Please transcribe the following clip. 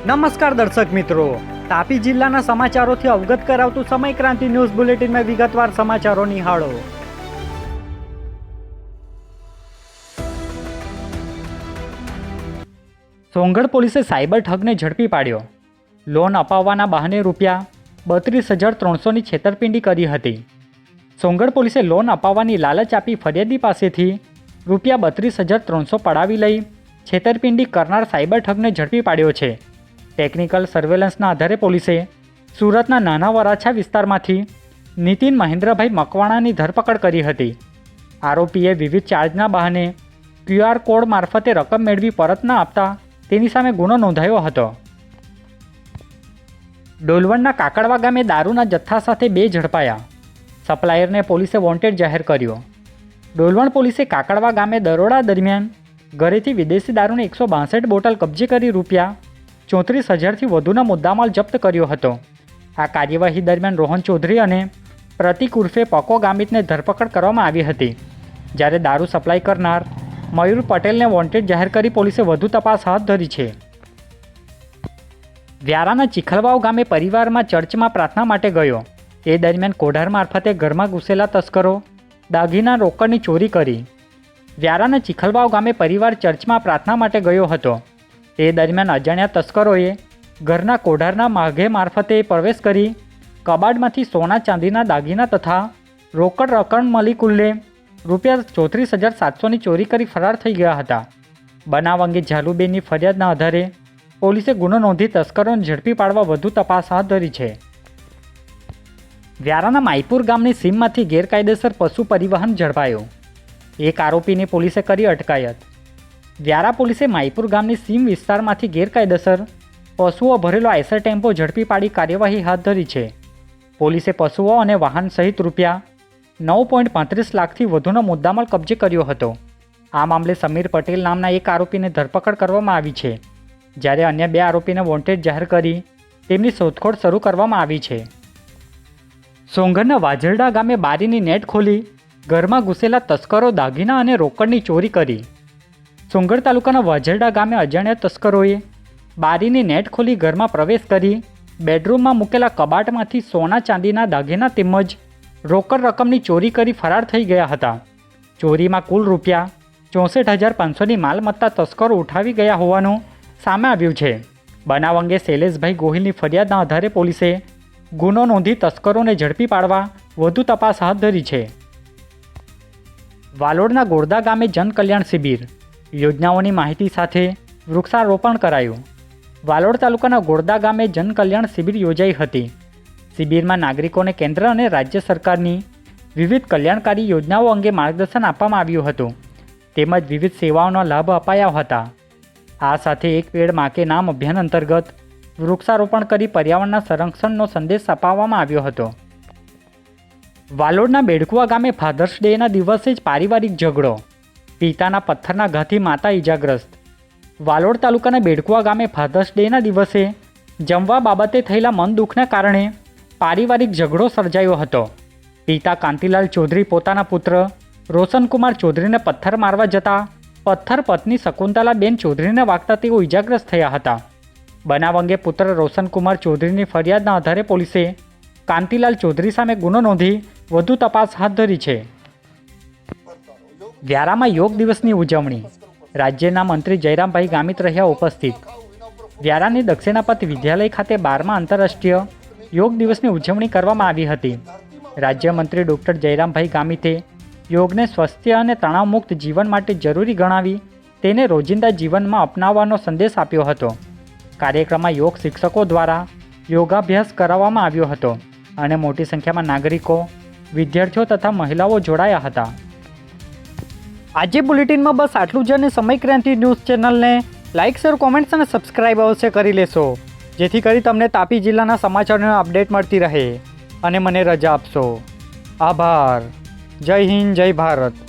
નમસ્કાર દર્શક મિત્રો, તાપી જિલ્લાના સમાચારોથી અવગત કરાવતું સમય ક્રાંતિ ન્યૂઝ બુલેટિનમાં વિગતવાર સમાચારો નિહાળો. સોંગઢ પોલીસે સાયબર ઠગને ઝડપી પાડ્યો. લોન અપાવવાના બહાને રૂપિયા 32,300ની છેતરપિંડી કરી હતી. સોંગઢ પોલીસે લોન અપાવવાની લાલચ આપી ફરિયાદી પાસેથી રૂપિયા 32,300 પડાવી લઈ છેતરપિંડી કરનાર સાયબર ઠગને ઝડપી પાડ્યો છે. ટેકનિકલ સર્વેલન્સના આધારે પોલીસે સુરતના નાના વરાછા વિસ્તારમાંથી નીતિન મહેન્દ્રભાઈ મકવાણાની ધરપકડ કરી હતી. આરોપીએ વિવિધ ચાર્જના બહાને QR કોડ મારફતે રકમ મેળવી પરત ન આપતા તેની સામે ગુનો નોંધાયો હતો. ડોલવણના કાકડવા ગામે દારૂના જથ્થા સાથે 2 ઝડપાયા. સપ્લાયરને પોલીસે વોન્ટેડ જાહેર કર્યો. ડોલવણ પોલીસે કાકડવા ગામે દરોડા દરમિયાન ઘરેથી વિદેશી દારૂની 162 બોટલ કબજે કરી રૂપિયા 34,000થી વધુનો મુદ્દામાલ જપ્ત કર્યો હતો. આ કાર્યવાહી દરમિયાન રોહન ચૌધરી અને પ્રતિક ઉર્ફે પકો ગામિતને ધરપકડ કરવામાં આવી હતી. જ્યારે દારૂ સપ્લાય કરનાર મયુર પટેલને વોન્ટેડ જાહેર કરી પોલીસે વધુ તપાસ હાથ ધરી છે. વ્યારાના ચીખલવાવ ગામે પરિવારમાં ચર્ચમાં પ્રાર્થના માટે ગયો. એ દરમિયાન કોઢાર મારફતે ઘરમાં ઘૂસેલા તસ્કરો દાગીના રોકડની ચોરી કરી. વ્યારાના ચીખલવાવ ગામે પરિવાર ચર્ચમાં પ્રાર્થના માટે ગયો હતો. તે દરમિયાન અજાણ્યા તસ્કરોએ ઘરના કોઢારના માઘે મારફતે પ્રવેશ કરી કબાડમાંથી સોના ચાંદીના દાગીના તથા રોકડ રકમ મળી કુલ્લે રૂપિયા 34,700ની ચોરી કરી ફરાર થઈ ગયા હતા. બનાવ અંગે ઝાલુબેનની ફરિયાદના આધારે પોલીસે ગુનો નોંધી તસ્કરોને ઝડપી પાડવા વધુ તપાસ હાથ ધરી છે. વ્યારાના માયપુર ગામની સીમમાંથી ગેરકાયદેસર પશુ પરિવહન ઝડપાયો. એક આરોપીની પોલીસે કરી અટકાયત. વ્યારા પોલીસે માયપુર ગામની સીમ વિસ્તારમાંથી ગેરકાયદેસર પશુઓ ભરેલો આઈસર ટેમ્પો ઝડપી પાડી કાર્યવાહી હાથ ધરી છે. પોલીસે પશુઓ અને વાહન સહિત રૂપિયા 9.35 લાખથી વધુનો મુદ્દામાલ કબજે કર્યો હતો. આ મામલે સમીર પટેલ નામના એક આરોપીને ધરપકડ કરવામાં આવી છે, જ્યારે અન્ય 2 આરોપીને વોન્ટેડ જાહેર કરી તેમની શોધખોળ શરૂ કરવામાં આવી છે. સોંગઢના વાજરડા ગામે બારીની નેટ ખોલી ઘરમાં ઘૂસેલા તસ્કરો દાગીના અને રોકડની ચોરી કરી. સોંગઢ તાલુકાના વાજરડા ગામે અજાણ્યા તસ્કરોએ બારીની નેટ ખોલી ઘરમાં પ્રવેશ કરી બેડરૂમમાં મૂકેલા કબાટમાંથી સોના ચાંદીના દાગીના તેમજ રોકડ રકમની ચોરી કરી ફરાર થઈ ગયા હતા. ચોરીમાં કુલ રૂપિયા 64,500ની માલમત્તા તસ્કરો ઉઠાવી ગયા હોવાનું સામે આવ્યું છે. બનાવ અંગે શૈલેષભાઈ ગોહિલની ફરિયાદના આધારે પોલીસે ગુનો નોંધી તસ્કરોને ઝડપી પાડવા વધુ તપાસ હાથ ધરી છે. વાલોડના ગોરદા ગામે જનકલ્યાણ શિબિર યોજનાઓની માહિતી સાથે વૃક્ષારોપણ કરાયું. વાલોડ તાલુકાના ગોરદા ગામે જનકલ્યાણ શિબિર યોજાઈ હતી. શિબિરમાં નાગરિકોને કેન્દ્ર અને રાજ્ય સરકારની વિવિધ કલ્યાણકારી યોજનાઓ અંગે માર્ગદર્શન આપવામાં આવ્યું હતું, તેમજ વિવિધ સેવાઓનો લાભ અપાયા હતા. આ સાથે એક પેડ માં કે નામ અભિયાન અંતર્ગત વૃક્ષારોપણ કરી પર્યાવરણના સંરક્ષણનો સંદેશ અપાવવામાં આવ્યો હતો. વાલોડના બેડકુવા ગામે ફાધર્સ ડેના દિવસે જ પારિવારિક ઝઘડો, પિતાના પથ્થરના ઘાથી માતા ઇજાગ્રસ્ત. વાલોડ તાલુકાના બેડકુવા ગામે ફાધર્સ ડેના દિવસે જમવા બાબતે થયેલા મન દુઃખના કારણે પારિવારિક ઝઘડો સર્જાયો હતો. પિતા કાંતિલાલ ચૌધરી પોતાના પુત્ર રોશનકુમાર ચૌધરીને પથ્થર મારવા જતા પથ્થર પત્ની શકુંતલાબેન ચૌધરીને વાગતા તેઓ ઇજાગ્રસ્ત થયા હતા. બનાવ અંગે પુત્ર રોશનકુમાર ચૌધરીની ફરિયાદના આધારે પોલીસે કાંતિલાલ ચૌધરી સામે ગુનો નોંધી વધુ તપાસ હાથ ધરી છે. વ્યારામાં યોગ દિવસની ઉજવણી. રાજ્યના મંત્રી જયરામભાઈ ગામિત રહ્યા ઉપસ્થિત. વ્યારાની દક્ષિણાપથ વિદ્યાલય ખાતે 12મા આંતરરાષ્ટ્રીય યોગ દિવસની ઉજવણી કરવામાં આવી હતી. રાજ્યમંત્રી ડૉક્ટર જયરામભાઈ ગામિતે યોગને સ્વસ્થ અને તણાવમુક્ત જીવન માટે જરૂરી ગણાવી તેને રોજિંદા જીવનમાં અપનાવવાનો સંદેશ આપ્યો હતો. કાર્યક્રમમાં યોગ શિક્ષકો દ્વારા યોગાભ્યાસ કરાવવામાં આવ્યો હતો અને મોટી સંખ્યામાં નાગરિકો, વિદ્યાર્થીઓ તથા મહિલાઓ જોડાયા હતા. આજે બુલેટિનમાં બસ આટલું જ. અને સમય ક્રાંતિ ન્યૂઝ ચેનલને લાઇક, શેર, કોમેન્ટ્સ અને સબસ્ક્રાઇબ અવશ્ય કરી લેશો, જેથી કરી તમને તાપી જિલ્લાના સમાચારોની અપડેટ મળતી રહે. અને મને રજા આપશો. આભાર. જય હિન્દ, જય ભારત.